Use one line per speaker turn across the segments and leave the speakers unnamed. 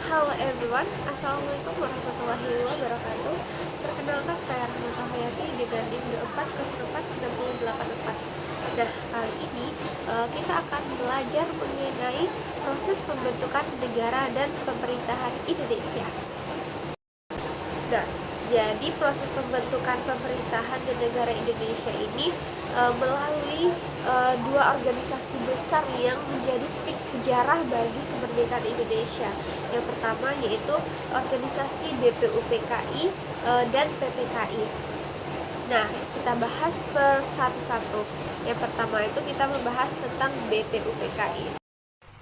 Halo everyone, Assalamualaikum warahmatullahi wabarakatuh. Perkenalkan saya Rahmata Hayati dengan NIM 40464. Nah, kali ini kita akan belajar mengenai proses pembentukan negara dan pemerintahan Indonesia. Nah, jadi proses pembentukan pemerintahan dan negara Indonesia ini melalui dua organisasi besar yang menjadi titik sejarah bagi kemerdekaan Indonesia. Yang pertama yaitu organisasi BPUPKI dan PPKI. Nah, kita bahas per satu-satu. Yang pertama itu kita membahas tentang BPUPKI.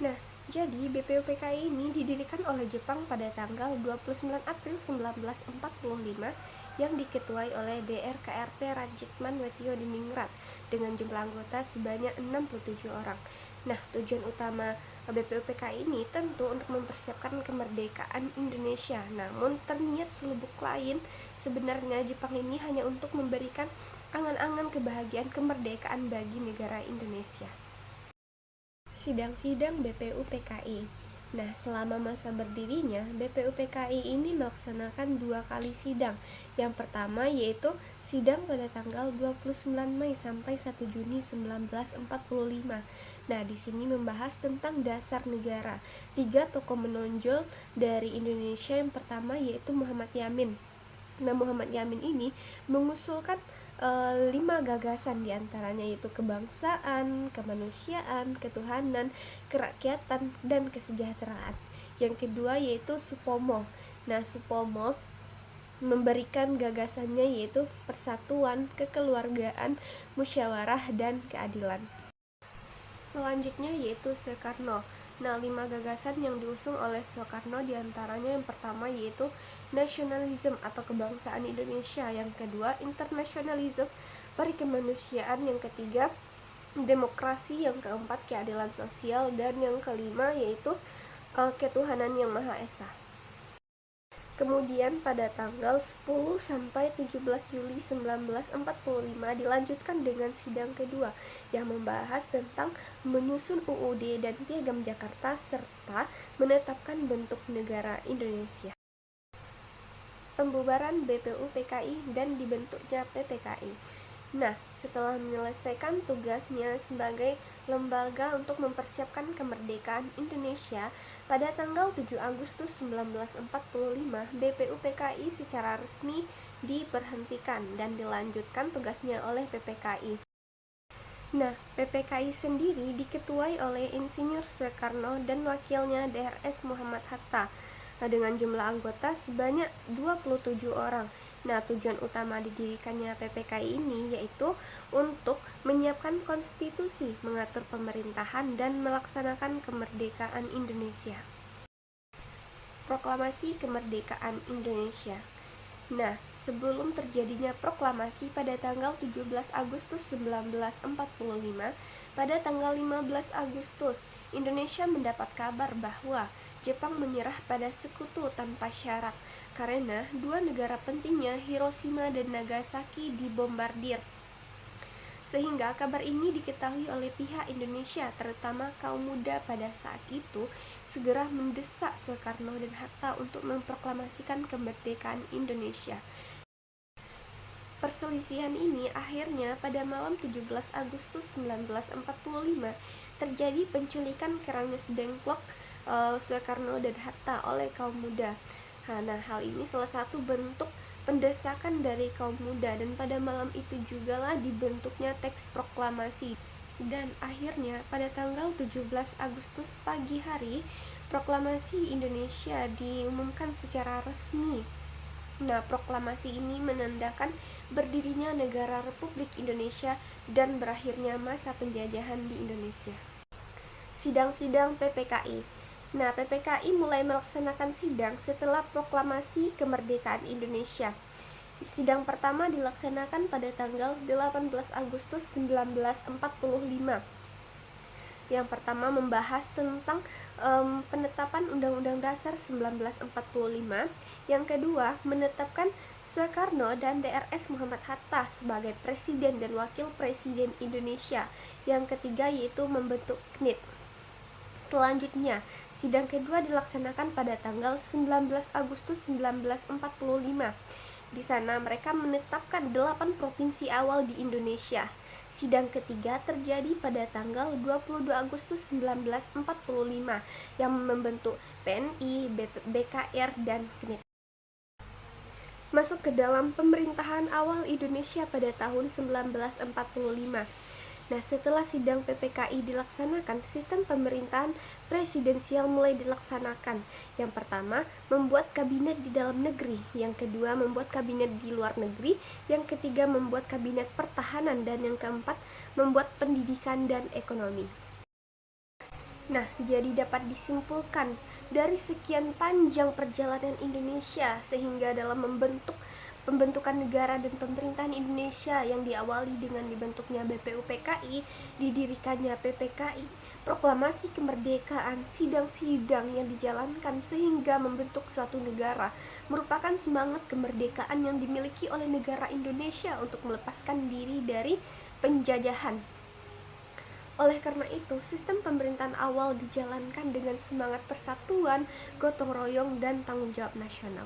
Nah, jadi BPUPKI ini didirikan oleh Jepang pada tanggal 29 April 1945 yang diketuai oleh DRKRT Rajitman Wetio-Diningrat dengan jumlah anggota sebanyak 67 orang. Nah, tujuan utama BPUPKI ini tentu untuk mempersiapkan kemerdekaan Indonesia. Namun terniat selubuk lain, sebenarnya Jepang ini hanya untuk memberikan angan-angan kebahagiaan kemerdekaan bagi negara Indonesia. Sidang-sidang BPUPKI. Nah, selama masa berdirinya, BPUPKI ini melaksanakan 2 kali sidang. Yang pertama yaitu sidang pada tanggal 29 Mei sampai 1 Juni 1945. Nah, di sini membahas tentang dasar negara. 3 tokoh menonjol dari Indonesia, yang pertama yaitu Muhammad Yamin. Nah, Muhammad Yamin ini mengusulkan 5 gagasan, diantaranya yaitu kebangsaan, kemanusiaan, ketuhanan, kerakyatan, dan kesejahteraan. Yang kedua yaitu Supomo. Nah, Supomo memberikan gagasannya yaitu persatuan, kekeluargaan, musyawarah, dan keadilan. Selanjutnya yaitu Soekarno. Nah, 5 gagasan yang diusung oleh Soekarno diantaranya yang pertama yaitu nasionalisme atau kebangsaan Indonesia, yang kedua internasionalisme, perikemanusiaan, yang ketiga demokrasi, yang keempat keadilan sosial, dan yang kelima yaitu ketuhanan yang Maha Esa. Kemudian pada tanggal 10 sampai 17 Juli 1945 dilanjutkan dengan sidang kedua yang membahas tentang menyusun UUD dan Piagam Jakarta serta menetapkan bentuk negara Indonesia. Pembubaran BPUPKI dan dibentuknya PPKI. Nah, setelah menyelesaikan tugasnya sebagai lembaga untuk mempersiapkan kemerdekaan Indonesia, pada tanggal 7 Agustus 1945, BPUPKI secara resmi diberhentikan dan dilanjutkan tugasnya oleh PPKI. Nah, PPKI sendiri diketuai oleh Insinyur Soekarno dan wakilnya DRS Muhammad Hatta dengan jumlah anggota sebanyak 27 orang. Nah, tujuan utama didirikannya PPKI ini yaitu untuk menyiapkan konstitusi, mengatur pemerintahan, dan melaksanakan kemerdekaan Indonesia. Proklamasi Kemerdekaan Indonesia. Nah, sebelum terjadinya proklamasi pada tanggal 17 Agustus 1945, pada tanggal 15 Agustus, Indonesia mendapat kabar bahwa Jepang menyerah pada sekutu tanpa syarat karena dua negara pentingnya, Hiroshima dan Nagasaki, dibombardir. Sehingga kabar ini diketahui oleh pihak Indonesia, terutama kaum muda pada saat itu, segera mendesak Soekarno dan Hatta untuk memproklamasikan kemerdekaan Indonesia. Perselisihan ini akhirnya pada malam 17 Agustus 1945 terjadi penculikan Keranges Dengklok Soekarno dan Hatta oleh kaum muda. Nah, hal ini salah satu bentuk pendesakan dari kaum muda, dan pada malam itu jugalah dibentuknya teks proklamasi. Dan akhirnya pada tanggal 17 Agustus pagi hari, proklamasi Indonesia diumumkan secara resmi. Nah, proklamasi ini menandakan berdirinya negara Republik Indonesia dan berakhirnya masa penjajahan di Indonesia. Sidang-sidang PPKI. Nah, PPKI mulai melaksanakan sidang setelah proklamasi kemerdekaan Indonesia. Sidang pertama dilaksanakan pada tanggal 18 Agustus 1945. Yang pertama membahas tentang penetapan Undang-Undang Dasar 1945. Yang kedua, menetapkan Soekarno dan DRS Muhammad Hatta sebagai Presiden dan Wakil Presiden Indonesia. Yang ketiga yaitu membentuk KNIT. Selanjutnya, sidang kedua dilaksanakan pada tanggal 19 Agustus 1945. Di sana mereka menetapkan 8 provinsi awal di Indonesia. Sidang ketiga terjadi pada tanggal 22 Agustus 1945 yang membentuk PNI, BKR, dan KNIT. Masuk ke dalam pemerintahan awal Indonesia pada tahun 1945. Nah, setelah sidang PPKI dilaksanakan, sistem pemerintahan presidensial mulai dilaksanakan. Yang pertama, membuat kabinet di dalam negeri. Yang kedua, membuat kabinet di luar negeri. Yang ketiga, membuat kabinet pertahanan. Dan yang keempat, membuat pendidikan dan ekonomi. Nah, jadi dapat disimpulkan dari sekian panjang perjalanan Indonesia sehingga dalam pembentukan negara dan pemerintahan Indonesia yang diawali dengan dibentuknya BPUPKI, didirikannya PPKI, proklamasi kemerdekaan, sidang-sidang yang dijalankan sehingga membentuk suatu negara merupakan semangat kemerdekaan yang dimiliki oleh negara Indonesia untuk melepaskan diri dari penjajahan. Oleh karena itu, sistem pemerintahan awal dijalankan dengan semangat persatuan, gotong royong, dan tanggung jawab nasional.